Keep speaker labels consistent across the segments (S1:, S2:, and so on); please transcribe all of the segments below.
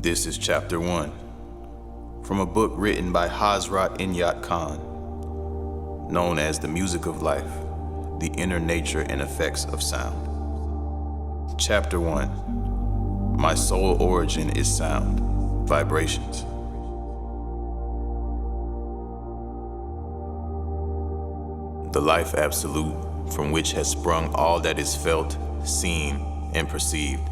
S1: This is Chapter 1, from a book written by Hazrat Khan, known as The Music of Life, The Inner Nature and Effects of Sound. Chapter 1, My Soul Origin is Sound, Vibrations. The life absolute from which has sprung all that is felt, seen, and perceived,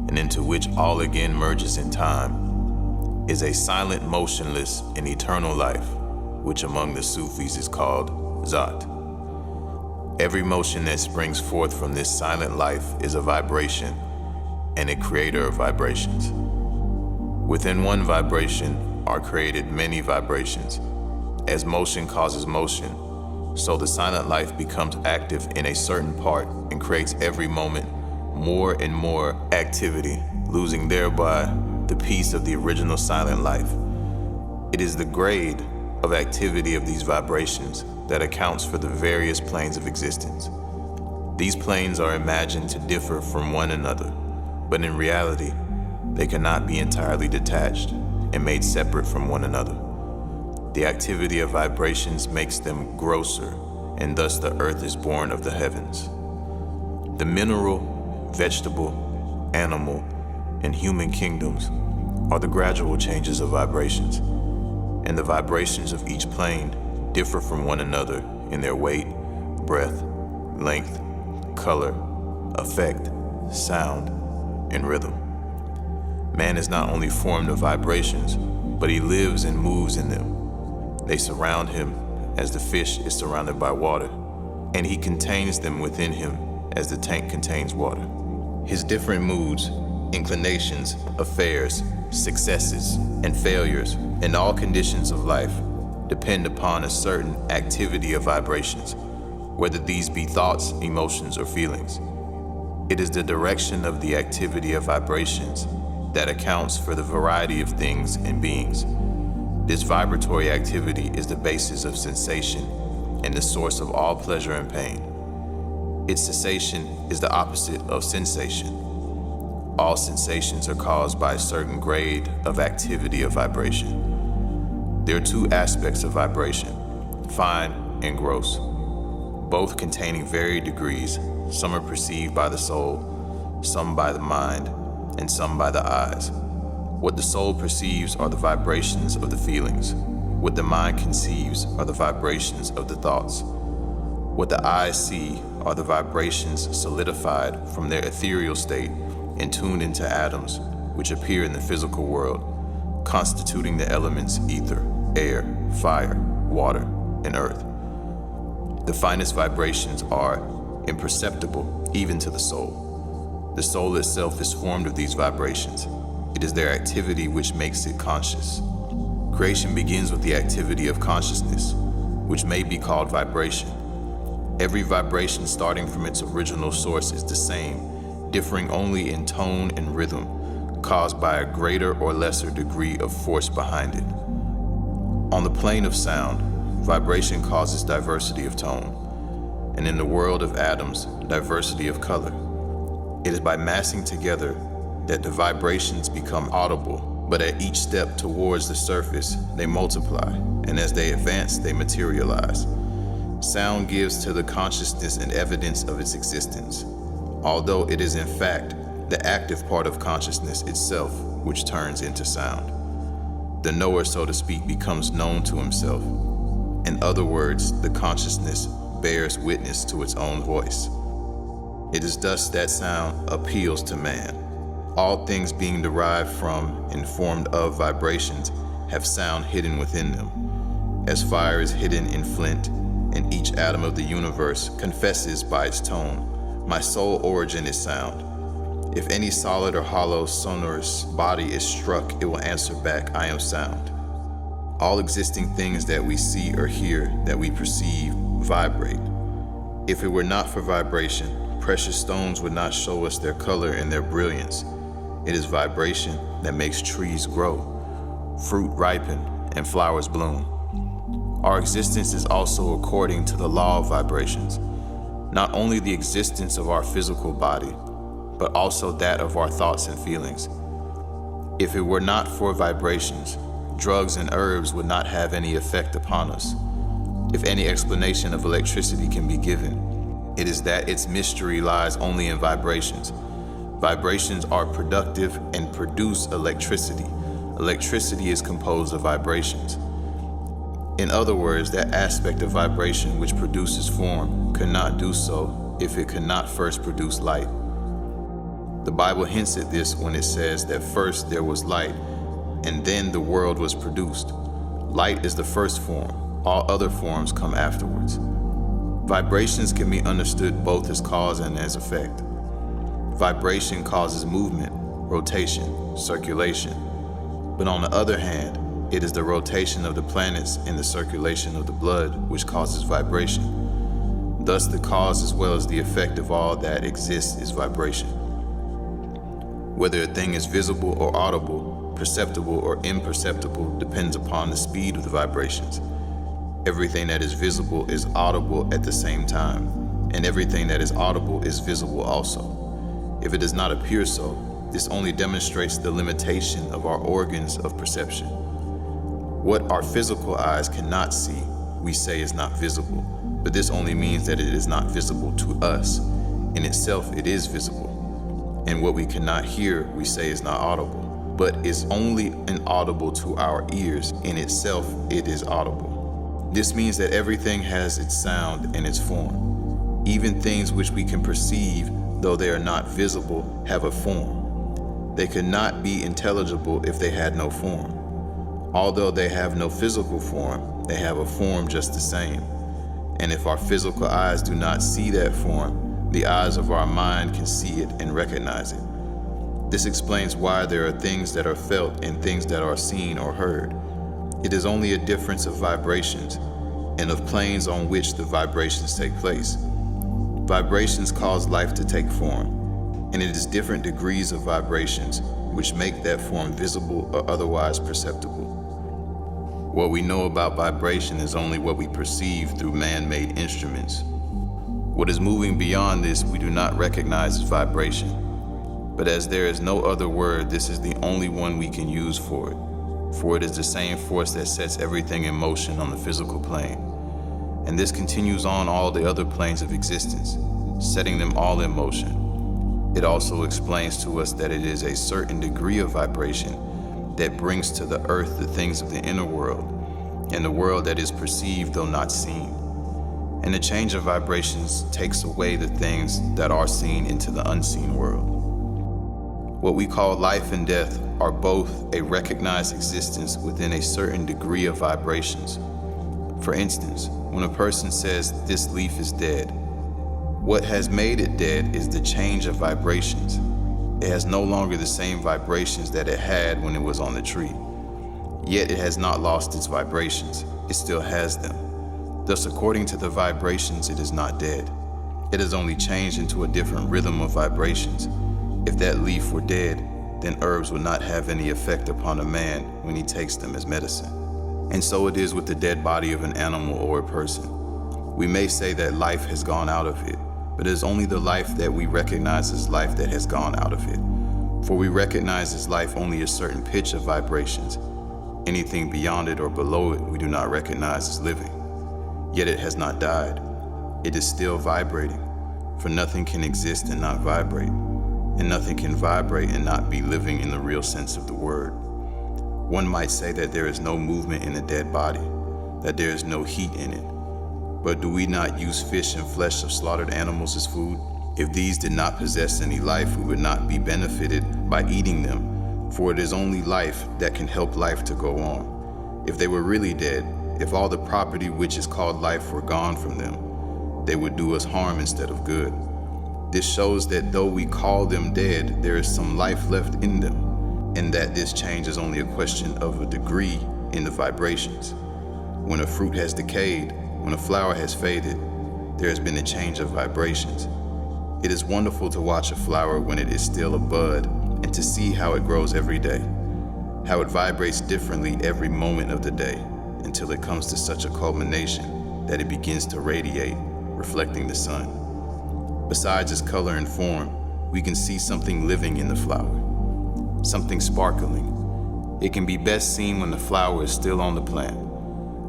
S1: and into which all again merges in time, is a silent, motionless, and eternal life, which among the Sufis is called Zat. Every motion that springs forth from this silent life is a vibration and a creator of vibrations. Within one vibration are created many vibrations. As motion causes motion, so the silent life becomes active in a certain part and creates every moment more and more activity, losing thereby the peace of the original silent life. It is the grade of activity of these vibrations that accounts for the various planes of existence. These planes are imagined to differ from one another, but in reality, they cannot be entirely detached and made separate from one another. The activity of vibrations makes them grosser, and thus the earth is born of the heavens. The mineral, vegetable, animal, and human kingdoms are the gradual changes of vibrations, and the vibrations of each plane differ from one another in their weight, breadth, length, color, effect, sound, and rhythm. Man is not only formed of vibrations, but he lives and moves in them. They surround him as the fish is surrounded by water, and he contains them within him as the tank contains water. His different moods, inclinations, affairs, successes, and failures, and all conditions of life depend upon a certain activity of vibrations, whether these be thoughts, emotions, or feelings. It is the direction of the activity of vibrations that accounts for the variety of things and beings. This vibratory activity is the basis of sensation and the source of all pleasure and pain. Its cessation is the opposite of sensation. All sensations are caused by a certain grade of activity of vibration. There are two aspects of vibration, fine and gross, both containing varied degrees. Some are perceived by the soul, some by the mind, and some by the eyes. What the soul perceives are the vibrations of the feelings. What the mind conceives are the vibrations of the thoughts. What the eyes see are the vibrations solidified from their ethereal state and tuned into atoms which appear in the physical world, constituting the elements ether, air, fire, water, and earth. The finest vibrations are imperceptible even to the soul. The soul itself is formed of these vibrations. It is their activity which makes it conscious. Creation begins with the activity of consciousness, which may be called vibration. Every vibration starting from its original source is the same, differing only in tone and rhythm, caused by a greater or lesser degree of force behind it. On the plane of sound, vibration causes diversity of tone, and in the world of atoms, diversity of color. It is by massing together that the vibrations become audible, but at each step towards the surface, they multiply, and as they advance, they materialize. Sound gives to the consciousness an evidence of its existence, although it is in fact the active part of consciousness itself which turns into sound. The knower, so to speak, becomes known to himself. In other words, the consciousness bears witness to its own voice. It is thus that sound appeals to man. All things being derived from and formed of vibrations have sound hidden within them. As fire is hidden in flint, and each atom of the universe confesses by its tone, my soul origin is sound. If any solid or hollow sonorous body is struck, it will answer back, I am sound. All existing things that we see or hear, that we perceive, vibrate. If it were not for vibration, precious stones would not show us their color and their brilliance. It is vibration that makes trees grow, fruit ripen, and flowers bloom. Our existence is also according to the law of vibrations, not only the existence of our physical body, but also that of our thoughts and feelings. If it were not for vibrations, drugs and herbs would not have any effect upon us. If any explanation of electricity can be given, it is that its mystery lies only in vibrations. Vibrations are productive and produce electricity. Electricity is composed of vibrations. In other words, that aspect of vibration which produces form could not do so if it could not first produce light. The Bible hints at this when it says that first there was light, and then the world was produced. Light is the first form. All other forms come afterwards. Vibrations can be understood both as cause and as effect. Vibration causes movement, rotation, circulation. But on the other hand, it is the rotation of the planets and the circulation of the blood which causes vibration. Thus, the cause as well as the effect of all that exists is vibration. Whether a thing is visible or audible, perceptible or imperceptible depends upon the speed of the vibrations. Everything that is visible is audible at the same time, and everything that is audible is visible also. If it does not appear so, this only demonstrates the limitation of our organs of perception. What our physical eyes cannot see, we say is not visible, but this only means that it is not visible to us. In itself, it is visible. And what we cannot hear, we say is not audible, but is only inaudible to our ears. In itself, it is audible. This means that everything has its sound and its form. Even things which we can perceive, though they are not visible, have a form. They could not be intelligible if they had no form. Although they have no physical form, they have a form just the same. And if our physical eyes do not see that form, the eyes of our mind can see it and recognize it. This explains why there are things that are felt and things that are seen or heard. It is only a difference of vibrations and of planes on which the vibrations take place. Vibrations cause life to take form, and it is different degrees of vibrations which make that form visible or otherwise perceptible. What we know about vibration is only what we perceive through man-made instruments. What is moving beyond this we do not recognize as vibration. But as there is no other word, this is the only one we can use for it is the same force that sets everything in motion on the physical plane. And this continues on all the other planes of existence, setting them all in motion. It also explains to us that it is a certain degree of vibration that brings to the earth the things of the inner world, and the world that is perceived though not seen. And the change of vibrations takes away the things that are seen into the unseen world. What we call life and death are both a recognized existence within a certain degree of vibrations. For instance, when a person says this leaf is dead, what has made it dead is the change of vibrations. It has no longer the same vibrations that it had when it was on the tree. Yet it has not lost its vibrations. It still has them. Thus, according to the vibrations, it is not dead. It has only changed into a different rhythm of vibrations. If that leaf were dead, then herbs would not have any effect upon a man when he takes them as medicine. And so it is with the dead body of an animal or a person. We may say that life has gone out of it, but it is only the life that we recognize as life that has gone out of it. For we recognize as life only a certain pitch of vibrations. Anything beyond it or below it we do not recognize as living. Yet it has not died. It is still vibrating, for nothing can exist and not vibrate, and nothing can vibrate and not be living in the real sense of the word. One might say that there is no movement in a dead body, that there is no heat in it. But do we not use fish and flesh of slaughtered animals as food? If these did not possess any life, we would not be benefited by eating them, for it is only life that can help life to go on. If they were really dead, if all the property which is called life were gone from them, they would do us harm instead of good. This shows that though we call them dead, there is some life left in them, and that this change is only a question of a degree in the vibrations. When a fruit has decayed, when a flower has faded, there has been a change of vibrations. It is wonderful to watch a flower when it is still a bud, and to see how it grows every day, how it vibrates differently every moment of the day, until it comes to such a culmination that it begins to radiate, reflecting the sun. Besides its color and form, we can see something living in the flower, something sparkling, It can be best seen when the flower is still on the plant,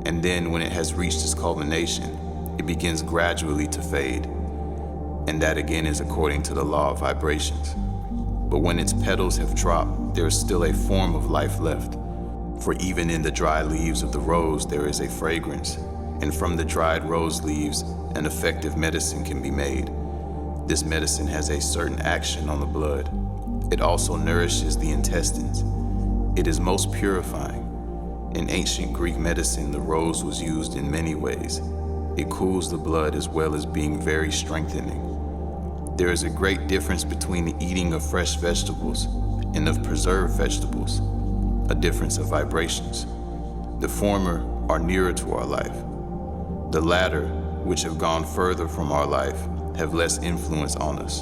S1: and then when it has reached its culmination, it begins gradually to fade, and that again is according to the law of vibrations. But when its petals have dropped, there is still a form of life left. For even in the dry leaves of the rose there is a fragrance, and from the dried rose leaves an effective medicine can be made. This medicine has a certain action on the blood. It also nourishes the intestines. It is most purifying. In ancient Greek medicine, the rose was used in many ways. It cools the blood as well as being very strengthening. There is a great difference between the eating of fresh vegetables and of preserved vegetables, a difference of vibrations. The former are nearer to our life. The latter, which have gone further from our life, have less influence on us.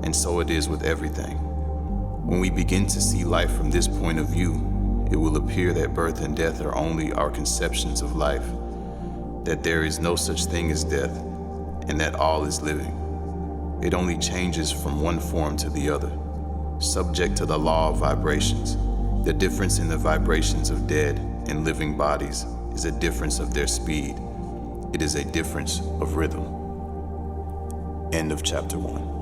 S1: And so it is with everything. When we begin to see life from this point of view, it will appear that birth and death are only our conceptions of life, that there is no such thing as death, and that all is living. It only changes from one form to the other, subject to the law of vibrations. The difference in the vibrations of dead and living bodies is a difference of their speed. It is a difference of rhythm. End of chapter 1.